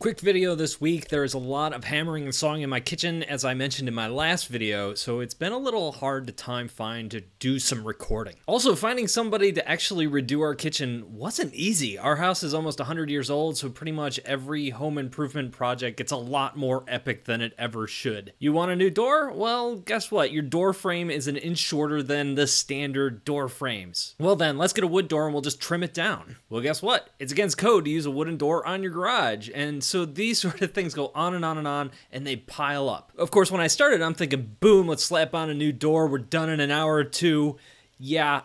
Quick video this week. There is a lot of hammering and sawing in my kitchen, as I mentioned in my last video, so it's been a little hard to find to do some recording. Also, finding somebody to actually redo our kitchen wasn't easy. Our house is almost 100 years old, so pretty much every home improvement project gets a lot more epic than it ever should. You want a new door? Well, guess what? Your door frame is an inch shorter than the standard door frames. Well then, let's get a wood door and we'll just trim it down. Well, guess what? It's against code to use a wooden door on your garage, and so these sort of things go on and on and on, and they pile up. Of course, when I started, I'm thinking, boom, let's slap on a new door. We're done in an hour or two. Yeah,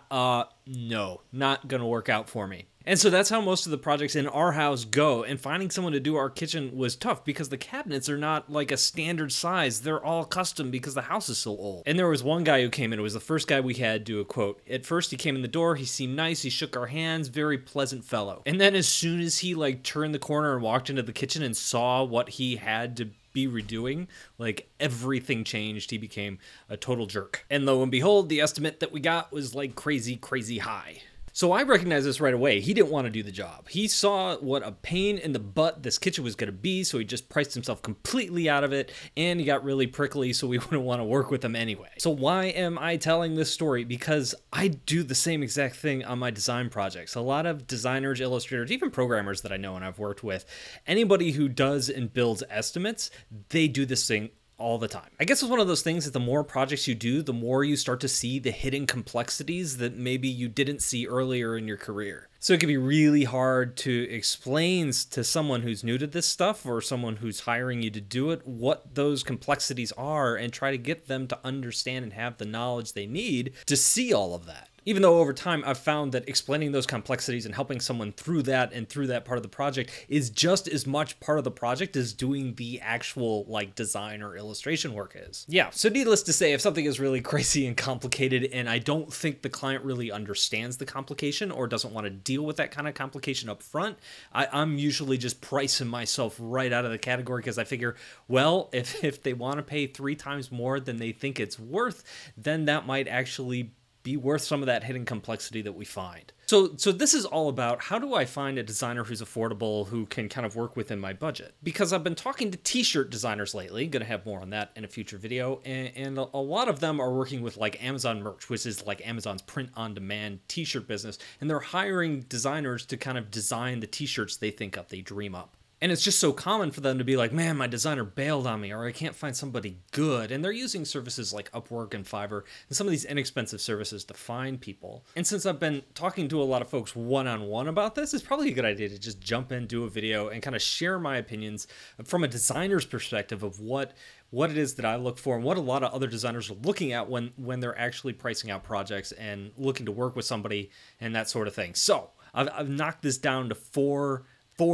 no, not gonna work out for me. And so that's how most of the projects in our house go, and finding someone to do our kitchen was tough because the cabinets are not like a standard size. They're all custom because the house is so old. And there was one guy who came in, it was the first guy we had do a quote. At first he came in the door, he seemed nice, he shook our hands, very pleasant fellow. And then as soon as he like turned the corner and walked into the kitchen and saw what he had to be redoing, like everything changed. He became a total jerk. And lo and behold, the estimate that we got was like crazy high. So I recognized this right away. He didn't want to do the job. He saw what a pain in the butt this kitchen was going to be, so he just priced himself completely out of it, and he got really prickly, so we wouldn't want to work with him anyway. So why am I telling this story? Because I do the same exact thing on my design projects. A lot of designers, illustrators, even programmers that I know and I've worked with, anybody who does and builds estimates, they do this thing all the time. I guess it's one of those things that the more projects you do, the more you start to see the hidden complexities that maybe you didn't see earlier in your career. So it can be really hard to explain to someone who's new to this stuff or someone who's hiring you to do it what those complexities are and try to get them to understand and have the knowledge they need to see all of that. Even though over time I've found that explaining those complexities and helping someone through that and through that part of the project is just as much part of the project as doing the actual like design or illustration work is. Yeah, so needless to say, if something is really crazy and complicated and I don't think the client really understands the complication or doesn't want to deal with that kind of complication up front, I'm usually just pricing myself right out of the category because I figure, well, if they want to pay 3 times more than they think it's worth, then that might actually be worth some of that hidden complexity that we find. So this is all about how do I find a designer who's affordable, who can kind of work within my budget? Because I've been talking to t-shirt designers lately, gonna have more on that in a future video, and a lot of them are working with like Amazon Merch, which is like Amazon's print-on-demand t-shirt business, and they're hiring designers to kind of design the t-shirts they think up, they dream up. And it's just so common for them to be like, man, my designer bailed on me, or I can't find somebody good. And they're using services like Upwork and Fiverr and some of these inexpensive services to find people. And since I've been talking to a lot of folks one-on-one about this, it's probably a good idea to just jump in, do a video, and kind of share my opinions from a designer's perspective of what it is that I look for and what a lot of other designers are looking at when they're actually pricing out projects and looking to work with somebody and that sort of thing. So I've knocked this down to four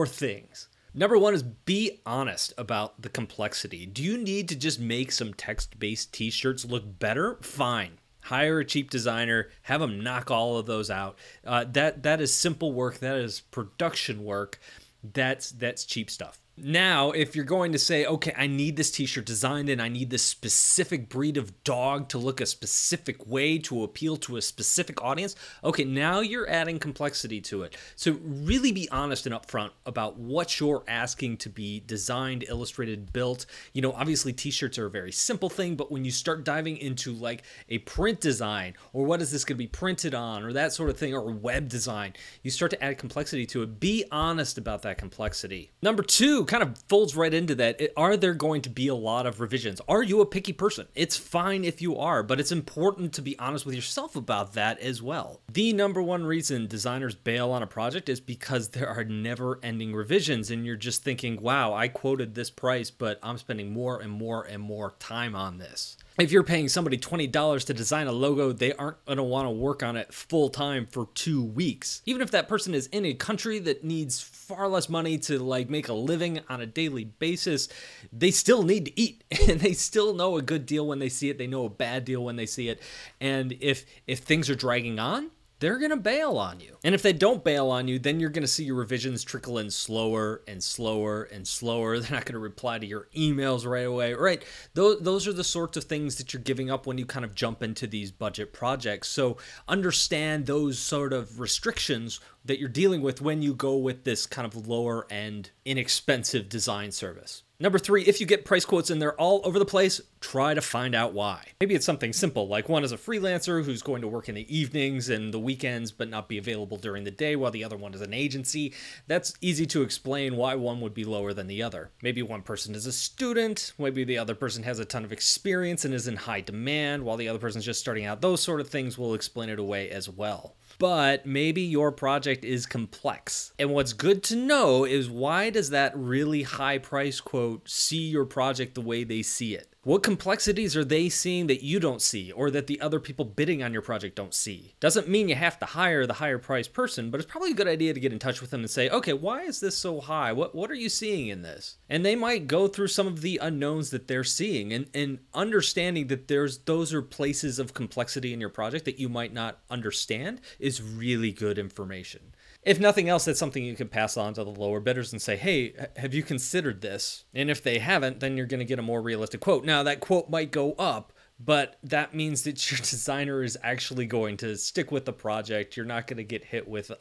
things. Number 1 is be honest about the complexity. Do you need to just make some text-based t-shirts look better? Fine. Hire a cheap designer, have them knock all of those out. That is simple work, that is production work, that's cheap stuff. Now, if you're going to say, okay, I need this t-shirt designed and I need this specific breed of dog to look a specific way to appeal to a specific audience, okay, now you're adding complexity to it. So really be honest and upfront about what you're asking to be designed, illustrated, built. You know, obviously t-shirts are a very simple thing, but when you start diving into like a print design or what is this going to be printed on or that sort of thing, or web design, you start to add complexity to it. Be honest about that complexity. Number 2, kind of folds right into that. Are there going to be a lot of revisions? Are you a picky person? It's fine if you are, but it's important to be honest with yourself about that as well. The number 1 reason designers bail on a project is because there are never-ending revisions and you're just thinking, wow, I quoted this price, but I'm spending more and more and more time on this. If you're paying somebody $20 to design a logo, they aren't going to want to work on it full time for 2 weeks. Even if that person is in a country that needs far less money to like make a living on a daily basis, they still need to eat and they still know a good deal when they see it. They know a bad deal when they see it. And if things are dragging on, they're going to bail on you. And if they don't bail on you, then you're going to see your revisions trickle in slower and slower and slower. They're not going to reply to your emails right away, right? Those are the sorts of things that you're giving up when you kind of jump into these budget projects. So understand those sort of restrictions that you're dealing with when you go with this kind of lower end, inexpensive design service. Number 3, if you get price quotes and they're all over the place, try to find out why. Maybe it's something simple, like one is a freelancer who's going to work in the evenings and the weekends but not be available during the day, while the other one is an agency. That's easy to explain why one would be lower than the other. Maybe one person is a student, maybe the other person has a ton of experience and is in high demand, while the other person's just starting out. Those sort of things will explain it away as well. But maybe your project is complex. And what's good to know is, why does that really high price quote see your project the way they see it? What complexities are they seeing that you don't see, or that the other people bidding on your project don't see? Doesn't mean you have to hire the higher priced person, but it's probably a good idea to get in touch with them and say, okay, why is this so high? What are you seeing in this? And they might go through some of the unknowns that they're seeing, and understanding that those are places of complexity in your project that you might not understand is really good information. If nothing else, that's something you can pass on to the lower bidders and say, hey, have you considered this? And if they haven't, then you're going to get a more realistic quote. Now, that quote might go up, but that means that your designer is actually going to stick with the project. You're not going to get hit with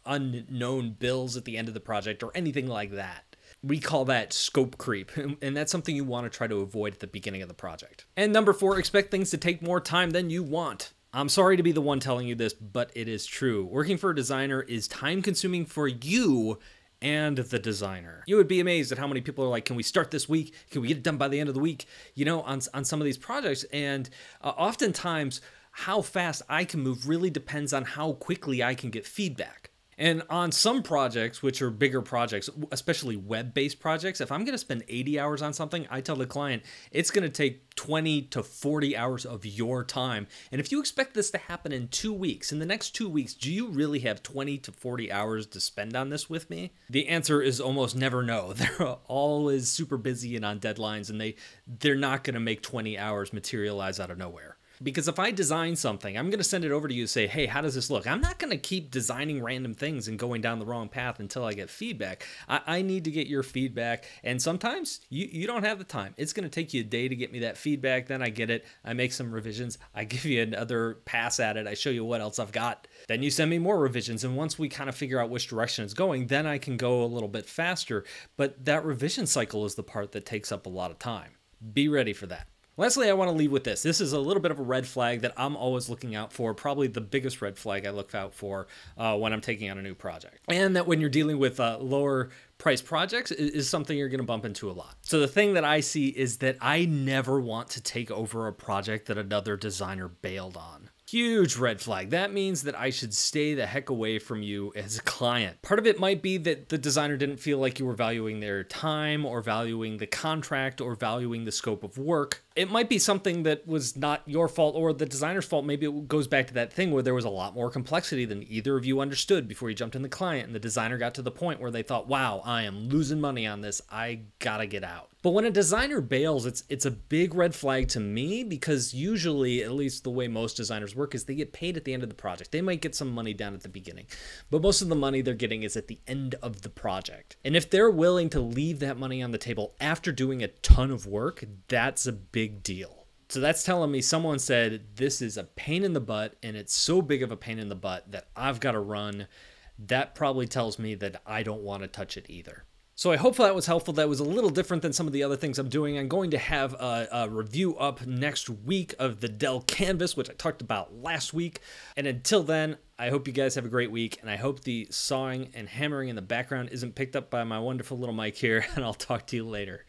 unknown bills at the end of the project or anything like that. We call that scope creep, and that's something you want to try to avoid at the beginning of the project. And number 4, expect things to take more time than you want. I'm sorry to be the one telling you this, but it is true. Working for a designer is time-consuming for you and the designer. You would be amazed at how many people are like, can we start this week? Can we get it done by the end of the week? You know, on some of these projects. And oftentimes, how fast I can move really depends on how quickly I can get feedback. And on some projects, which are bigger projects, especially web-based projects, if I'm going to spend 80 hours on something, I tell the client it's going to take 20 to 40 hours of your time. And if you expect this to happen in 2 weeks, in the next 2 weeks, do you really have 20 to 40 hours to spend on this with me? The answer is almost never no. They're always super busy and on deadlines, and they're not going to make 20 hours materialize out of nowhere. Because if I design something, I'm going to send it over to you and say, hey, how does this look? I'm not going to keep designing random things and going down the wrong path until I get feedback. I need to get your feedback. And sometimes you don't have the time. It's going to take you a day to get me that feedback. Then I get it. I make some revisions. I give you another pass at it. I show you what else I've got. Then you send me more revisions. And once we kind of figure out which direction it's going, then I can go a little bit faster. But that revision cycle is the part that takes up a lot of time. Be ready for that. Lastly, I want to leave with this. This is a little bit of a red flag that I'm always looking out for, probably the biggest red flag I look out for when I'm taking on a new project. And that when you're dealing with lower price projects is something you're going to bump into a lot. So the thing that I see is that I never want to take over a project that another designer bailed on. Huge red flag. That means that I should stay the heck away from you as a client. Part of it might be that the designer didn't feel like you were valuing their time or valuing the contract or valuing the scope of work. It might be something that was not your fault or the designer's fault. Maybe it goes back to that thing where there was a lot more complexity than either of you understood before you jumped in the client, and the designer got to the point where they thought, wow, I am losing money on this. I gotta get out. But when a designer bails, it's a big red flag to me, because usually, at least the way most designers work, is they get paid at the end of the project. They might get some money down at the beginning, but most of the money they're getting is at the end of the project. And if they're willing to leave that money on the table after doing a ton of work, that's a big deal. So that's telling me someone said, this is a pain in the butt, and it's so big of a pain in the butt that I've got to run. That probably tells me that I don't want to touch it either. So I hope that was helpful. That was a little different than some of the other things I'm doing. I'm going to have a review up next week of the Dell Canvas, which I talked about last week. And until then, I hope you guys have a great week, and I hope the sawing and hammering in the background isn't picked up by my wonderful little mic here, and I'll talk to you later.